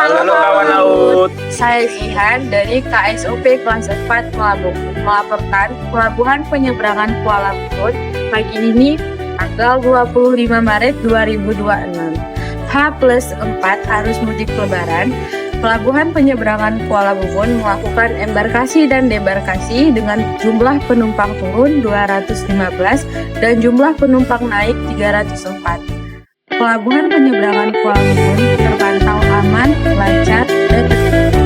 Halo kawan Laut. Saya Jihan dari KSOP Kelas IV Meulaboh, melaporkan pelabuhan penyeberangan Kuala Lumpur pagi ini tanggal 25 Maret 2026. H+4 arus mudik lebaran. Pelabuhan penyeberangan Kuala Lumpur melakukan embarkasi dan debarkasi dengan jumlah penumpang turun 215 dan jumlah penumpang naik 304. Pelabuhan penyeberangan Kuala Lumpur terpantau aman, lancar, dan tertib.